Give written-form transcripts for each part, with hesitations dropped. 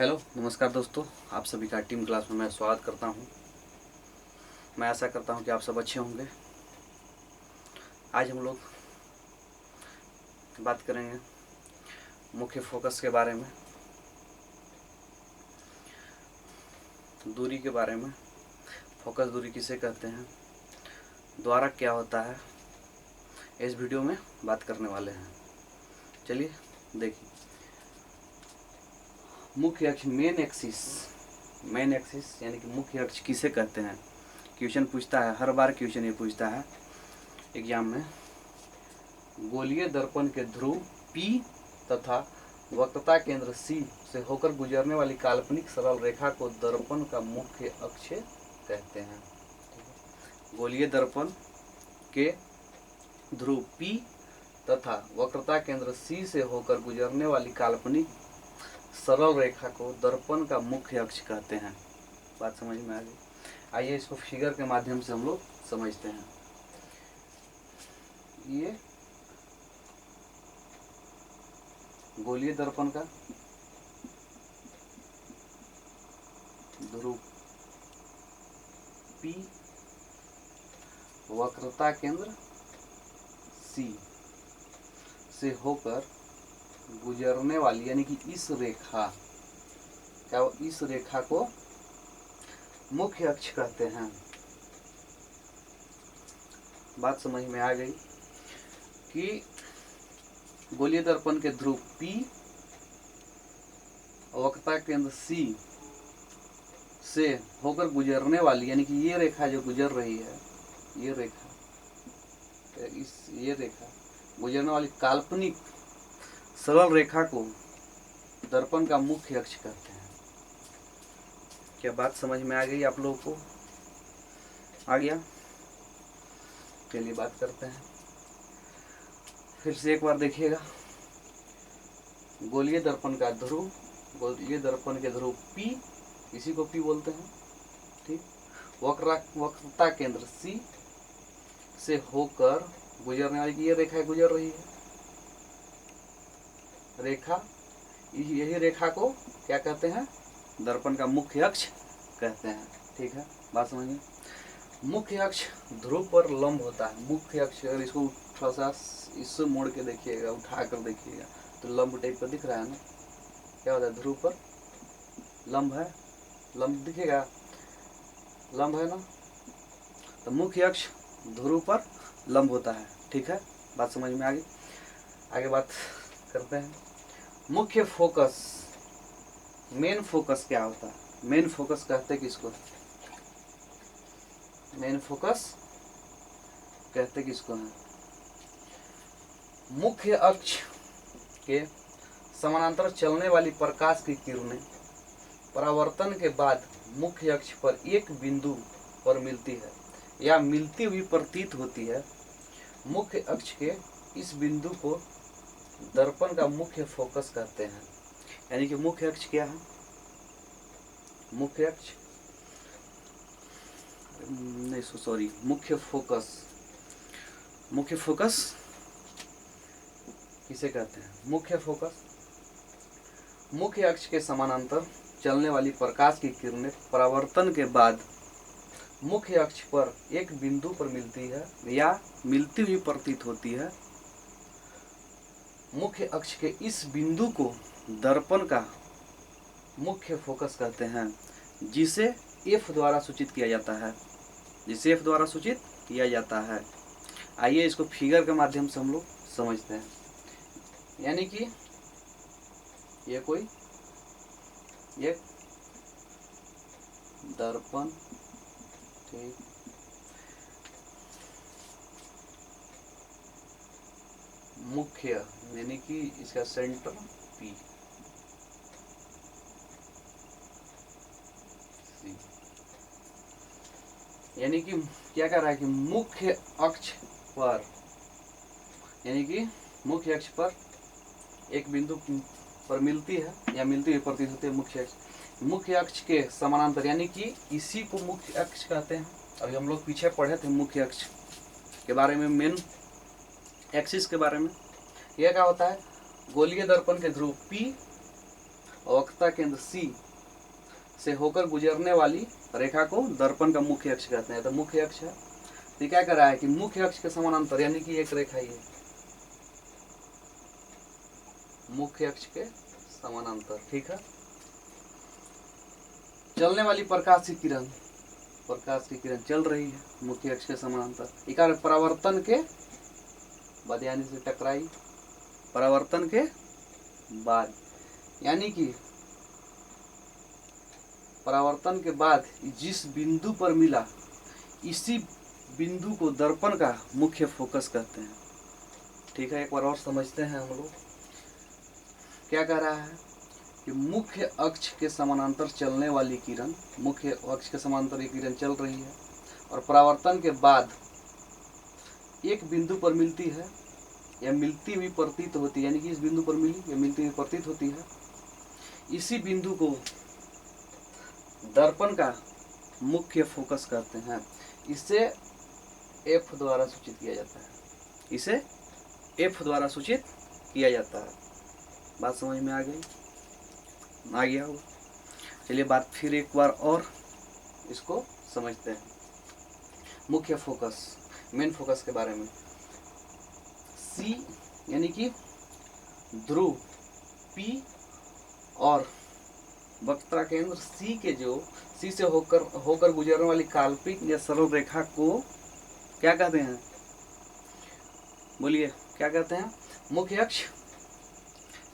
Hello नमस्कार दोस्तों, आप सभी का टीम क्लास में मैं स्वागत करता हूं। मैं आशा करता हूं कि आप सब अच्छे होंगे। आज हम लोग बात करेंगे मुख्य फोकस के बारे में, दूरी के बारे में। फोकस दूरी किसे कहते हैं, द्वारा क्या होता है, इस वीडियो में बात करने वाले हैं। चलिए देखिए, मुख्य अक्ष मेन एक्सिस यानी कि मुख्य अक्ष किसे कहते हैं। क्वेश्चन पूछता है, हर बार क्वेश्चन ये पूछता है एग्जाम में। गोलीय दर्पण के ध्रुव P तथा वक्रता केंद्र C से होकर गुजरने वाली काल्पनिक सरल रेखा को दर्पण का मुख्य अक्ष कहते हैं। गोलीय दर्पण के ध्रुव P तथा वक्रता केंद्र C से होकर गुजरने वाली काल्पनिक सरल रेखा को दर्पण का मुख्य अक्ष कहते हैं। बात समझ में आ गई? आइए इसको फिगर के माध्यम से हम लोग समझते हैं। ये गोलीय दर्पण का ध्रुव P, वक्रता केंद्र C से होकर गुजरने वाली यानी कि इस रेखा को मुख्य अक्ष कहते हैं। बात समझ में आ गई कि गोलीय दर्पण के ध्रुव P और वक्रता केंद्र C से होकर गुजरने वाली यानी कि ये रेखा जो गुजर रही है, ये रेखा गुजरने वाली काल्पनिक सरल रेखा को दर्पण का मुख्य अक्ष कहते हैं। क्या बात समझ में आ गई आप लोगों को? आ गया? चलिए बात करते हैं। फिर से एक बार देखिएगा, गोलीय दर्पण के ध्रुव P, इसी को P बोलते हैं, ठीक। वक्रता केंद्र C से होकर गुजरने वाली ये रेखा गुजर रही है, यही रेखा को क्या कहते हैं? दर्पण का मुख्य अक्ष कहते हैं, ठीक है। बात समझिए, मुख्य अक्ष ध्रुव पर लंब होता है। मुख्य अक्ष, अगर इसको थोड़ा सा इससे मोड़ के देखिएगा, उठा कर देखिएगा तो लंब टाइप का दिख रहा है ना। क्या होता है? ध्रुव पर लंब है, लंब दिखेगा, लंब है ना। तो मुख्य अक्ष ध्रुव पर लंब होता है, ठीक है। बात समझ में आ गई? आगे बात करते हैं। मुख्य फोकस, मेन फोकस क्या होता है? मेन फोकस कहते किसको? मेन फोकस कहते किसको है? मुख्य अक्ष के समानांतर चलने वाली प्रकाश की किरणें परावर्तन के बाद मुख्य अक्ष पर एक बिंदु पर मिलती है या मिलती हुई प्रतीत होती है। मुख्य अक्ष के इस बिंदु को दर्पण का मुख्य फोकस कहते हैं। यानी कि मुख्य अक्ष क्या है? मुख्य फोकस किसे कहते हैं? मुख्य अक्ष के समानांतर चलने वाली प्रकाश की किरणें परावर्तन के बाद मुख्य अक्ष पर एक बिंदु पर मिलती है या मिलती हुई प्रतीत होती है। मुख्य अक्ष के इस बिंदु को दर्पण का मुख्य फोकस कहते हैं, जिसे F द्वारा सूचित किया जाता है। आइए इसको फिगर के माध्यम से हम लोग समझते हैं। यानी कि ये कोई एक दर्पण, ठीक, मुख्य यानी कि इसका सेंटर P, यानी कि क्या कर रहा है कि मुख्य अक्ष पर एक बिंदु पर मिलती है या मिलती हुई प्रतीत होती है मुख्य अक्ष के समानांतर, यानी कि इसी को मुख्य अक्ष कहते हैं। अभी हम लोग पीछे पढ़े थे मुख्य अक्ष के बारे में, मेन एक्सिस के बारे में। यह क्या होता है? गोलीय दर्पण के ध्रुव P और वक्रता केंद्र C से होकर गुजरने वाली रेखा को दर्पण का मुख्य अक्ष कहते हैं। तो मुख्य अक्ष है, तो क्या कर रहा है कि मुख्य अक्ष के समानांतर, यानी कि एक रेखा ये मुख्य अक्ष के समानांतर, ठीक है। चलने वाली प्रकाश की किरण चल रही है मुख्य अक्ष के समानांतर। इकार परावर्तन के बाद, यानी से टकराई, परावर्तन के बाद, यानी कि परावर्तन के बाद जिस बिंदु पर मिला, इसी बिंदु को दर्पण का मुख्य फोकस कहते हैं। ठीक है, एक बार और समझते हैं हम लोग। क्या कह रहा है कि मुख्य अक्ष के समानांतर चलने वाली किरण, मुख्य अक्ष के समानांतर ये किरण चल रही है और परावर्तन के बाद एक बिंदु पर मिलती है या मिलती हुई प्रतीत होती है, यानी कि इस बिंदु पर मिली या मिलती हुई प्रतीत होती है। इसी बिंदु को दर्पण का मुख्य फोकस कहते हैं। इसे F द्वारा सूचित किया जाता है, इसे F द्वारा सूचित किया जाता है। बात समझ में आ गया होगा। चलिए बात फिर एक बार और इसको समझते हैं। मुख्य फोकस, मेन फोकस के बारे में। C यानी कि ध्रुव P और वक्रता केंद्र C के जो C से होकर गुजरने वाली काल्पनिक या सरल रेखा को क्या कहते हैं? बोलिए, क्या कहते हैं? मुख्य अक्ष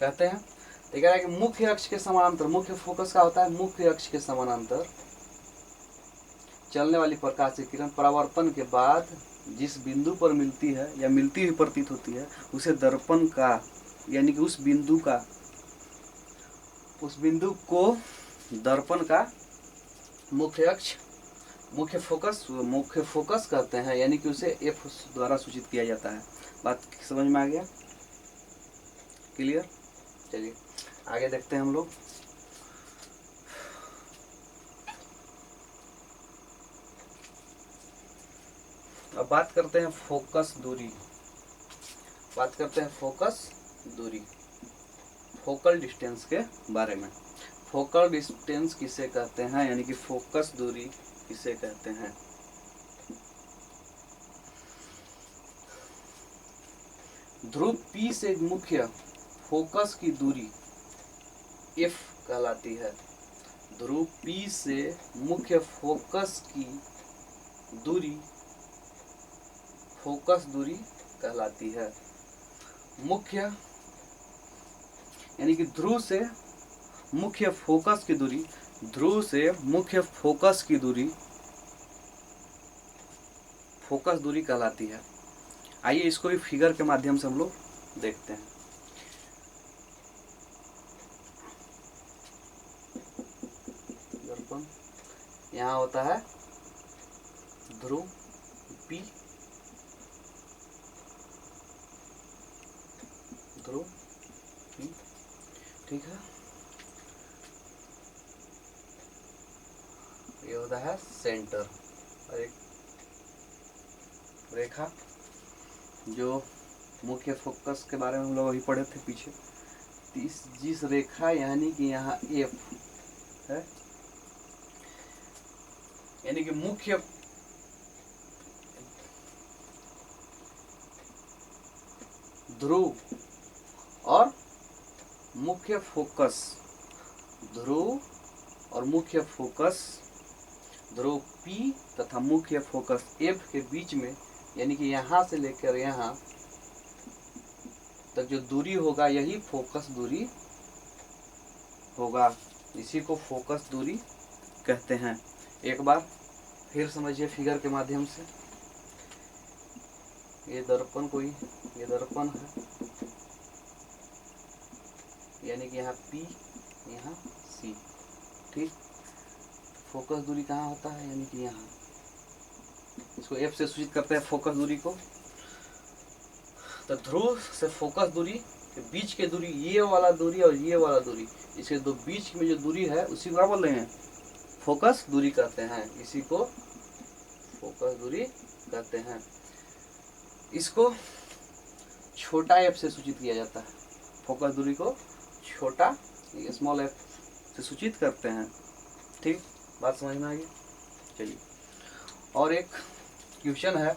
कहते हैं। तो कह रहा है कि मुख्य अक्ष के समानांतर, मुख्य फोकस का होता है मुख्य अक्ष के समानांतर चलने वाली प्रकाश की किरण परावर्तन के बाद जिस बिंदु पर मिलती है या मिलती हुई प्रतीत होती है, उसे दर्पण का, यानी कि उस बिंदु को दर्पण का मुख्य अक्ष, मुख्य फोकस कहते हैं, यानी कि उसे F द्वारा सूचित किया जाता है। बात समझ में आ गया? क्लियर? चलिए आगे देखते हैं हम लोग। अब बात करते हैं फोकस दूरी। फोकल डिस्टेंस के बारे में। फोकल डिस्टेंस किसे कहते हैं, यानी कि फोकस दूरी किसे कहते हैं? ध्रुव P से मुख्य फोकस की दूरी F कहलाती है। ध्रुव P से मुख्य फोकस की दूरी फोकस दूरी कहलाती है। मुख्य यानी कि ध्रुव से मुख्य फोकस की दूरी फोकस दूरी कहलाती है। आइए इसको भी फिगर के माध्यम से हम लोग देखते हैं। दर्पण यहाँ होता है ध्रुव P, ठीक है। ये होता है सेंटर और एक रेखा जो मुख्य फोकस के बारे में हम लोग अभी पढ़े थे पीछे। जिस रेखा यानी कि यहाँ F है, यानी कि मुख्य ध्रुव और मुख्य फोकस, ध्रुव P तथा मुख्य फोकस F के बीच में, यानी कि यहाँ से लेकर यहाँ तक जो दूरी होगा यही फोकस दूरी होगा। इसी को फोकस दूरी कहते हैं। एक बार फिर समझिए फिगर के माध्यम से। ये दर्पण है, यानी कि यहाँ P, यहाँ C, ठीक। फोकस दूरी कहाँ होता है, यानी कि यहाँ। इसको F से सूचित करते हैं फोकस दूरी को। तो ध्रुव से फोकस दूरी के बीच की दूरी, ये वाला दूरी और ये वाला दूरी, इसके दो बीच में जो दूरी है उसी को क्या बोल रहे हैं? फोकस दूरी कहते हैं। इसी को फोकस दूरी कहते हैं। इसको छोटा F से सूचित किया जाता है। फोकस दूरी को छोटा स्मॉल एफ से सूचित करते हैं। ठीक, बात समझ में आ गई। चलिए और एक क्वेश्चन है,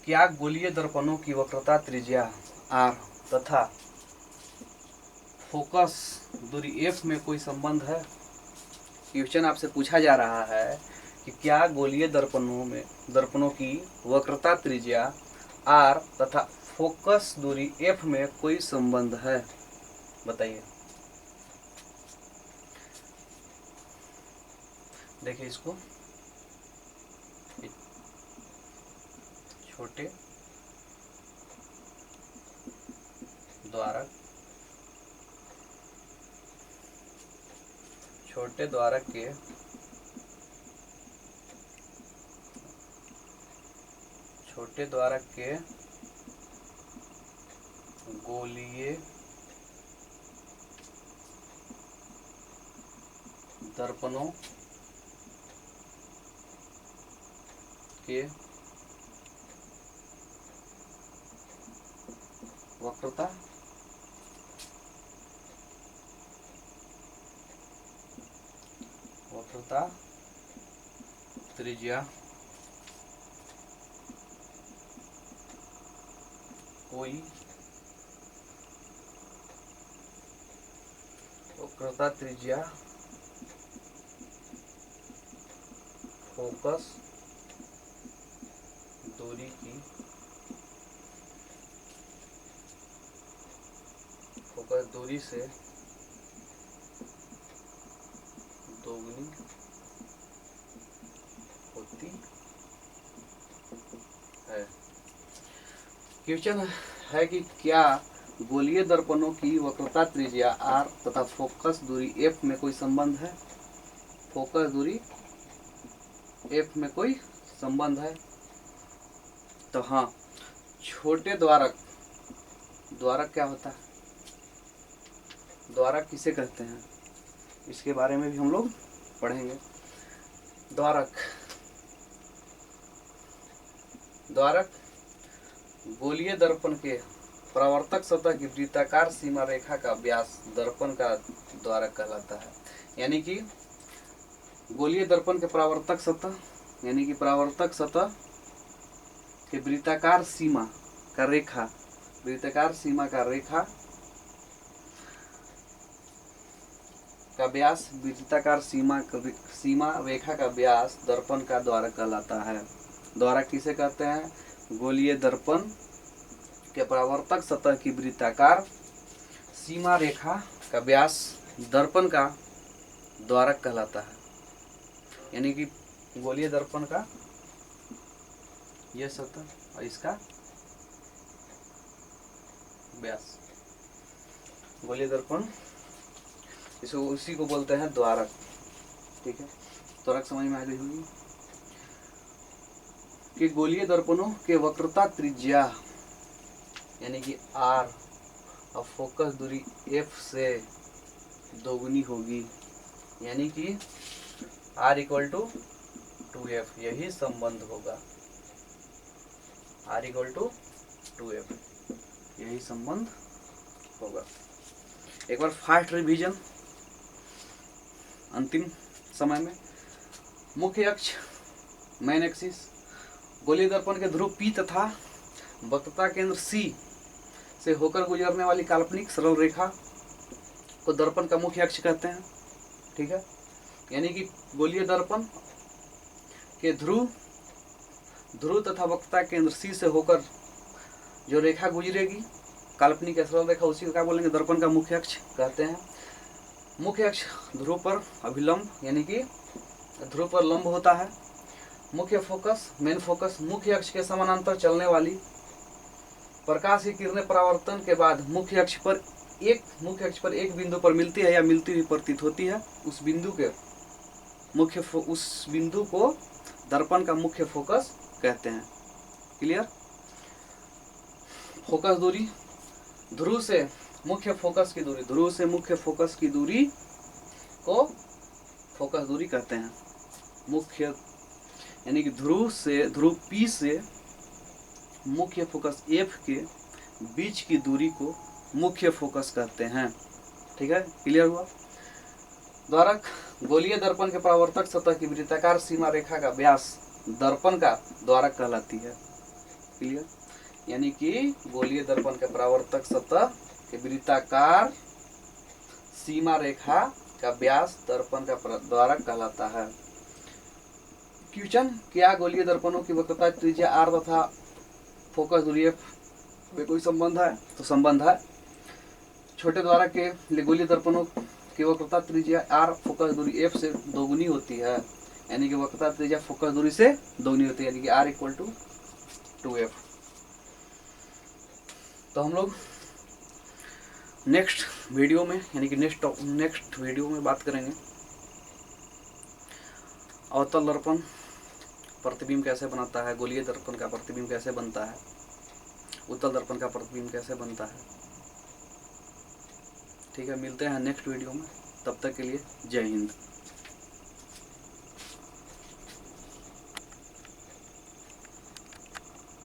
क्या गोलीय दर्पणों की वक्रता त्रिज्या r तथा फोकस दूरी f में कोई संबंध है? क्वेश्चन आपसे पूछा जा रहा है कि क्या गोलीय दर्पणों की वक्रता त्रिज्या r तथा फोकस दूरी f में कोई संबंध है? बताइए। देखिए इसको, छोटे द्वारक के गोलीय दर्पणों के वक्रता त्रिज्या कोई वक्रता त्रिज्या फोकस दूरी से दोगुनी होती है। क्वेश्चन है कि क्या गोलीय दर्पणों की वक्रता त्रिज्या r तथा फोकस दूरी f में कोई संबंध है? फोकस दूरी f में कोई संबंध है? तो हाँ, छोटे द्वारक क्या होता है, द्वारक किसे कहते हैं, इसके बारे में भी हम लोग पढ़ेंगे। द्वारक गोलीय दर्पण के परावर्तक सतह की वृत्ताकार सीमा रेखा का व्यास दर्पण का द्वारक कहलाता है। यानी कि गोलीय दर्पण के परावर्तक सतह के वृत्ताकार सीमा का व्यास, वृत्ताकार सीमा रेखा का व्यास दर्पण का द्वारक कहलाता है। द्वारक किसे कहते हैं? गोलीय दर्पण के परावर्तक सतह की वृत्ताकार सीमा रेखा का व्यास दर्पण का द्वारक कहलाता है। यानी कि गोलीय दर्पण का यह सतह और इसका व्यास, गोलीय दर्पण इसको उसी को बोलते हैं द्वारक। ठीक है, द्वारक समझ में आ गई होगी कि गोलीय दर्पणों के वक्रता त्रिज्या यानी कि r और फोकस दूरी f से दोगुनी होगी, यानी कि r = 2f, यही संबंध होगा। r = 2f, यही संबंध होगा। एक बार फास्ट रिवीजन अंतिम समय में। मुख्य अक्ष मेन एक्सिस, गोलीय दर्पण के ध्रुव P तथा वक्रता केंद्र C से होकर गुजरने वाली काल्पनिक सरल रेखा को दर्पण का मुख्य अक्ष कहते हैं। ठीक है, यानी कि गोलीय दर्पण के ध्रुव तथा वक्रता केंद्र C से होकर जो रेखा गुजरेगी, काल्पनिक सरल रेखा, उसी को क्या बोलेंगे? दर्पण का मुख्य अक्ष कहते हैं। मुख्य अक्ष ध्रुव पर अभिलंब यानी कि ध्रुव पर लंब होता है। मुख्य फोकस मेन फोकस मुख्य अक्ष के समानांतर चलने वाली प्रकाश की किरणें परावर्तन के बाद मुख्य अक्ष पर एक बिंदु पर मिलती है या मिलती हुई प्रतीत होती है। उस बिंदु को दर्पण का मुख्य फोकस कहते हैं। क्लियर? फोकस दूरी, ध्रुव से मुख्य फोकस की दूरी को फोकस दूरी कहते हैं। मुख्य यानी कि ध्रुव P से मुख्य फोकस F के बीच की दूरी को मुख्य फोकस कहते हैं। ठीक है, क्लियर हुआ। द्वारक गोलीय दर्पण के परावर्तक सतह की वृत्ताकार सीमा रेखा का व्यास दर्पण का द्वारक कहलाती है। क्लियर, यानी कि गोलीय दर्पण के परावर्तक सतह के वृत्ताकार सीमा रेखा का व्यास दर्पण का द्वारक कहलाता है। क्वेश्चन, क्या गोलीय दर्पणों की वक्रता त्रिज्या r तथा फोकस दूरी f में कोई संबंध है? तो संबंध है। छोटे द्वारक के लिए गोलीय दर्पणों की वक्रता त्रिज्या r फोकस दूरी f से दोगुनी होती है, यानी कि वक्रता त्रिज्या फोकस दूरी से दोगुनी होती है, यानी कि r इक्वल टू 2f। तो हम लोग नेक्स्ट वीडियो में, यानी कि नेक्स्ट वीडियो में बात करेंगे अवतल दर्पण प्रतिबिंब कैसे बनाता है, गोलीय दर्पण का प्रतिबिंब कैसे बनता है, उत्तल दर्पण का प्रतिबिंब कैसे बनता है। ठीक है, मिलते हैं नेक्स्ट वीडियो में, तब तक के लिए जय हिंद।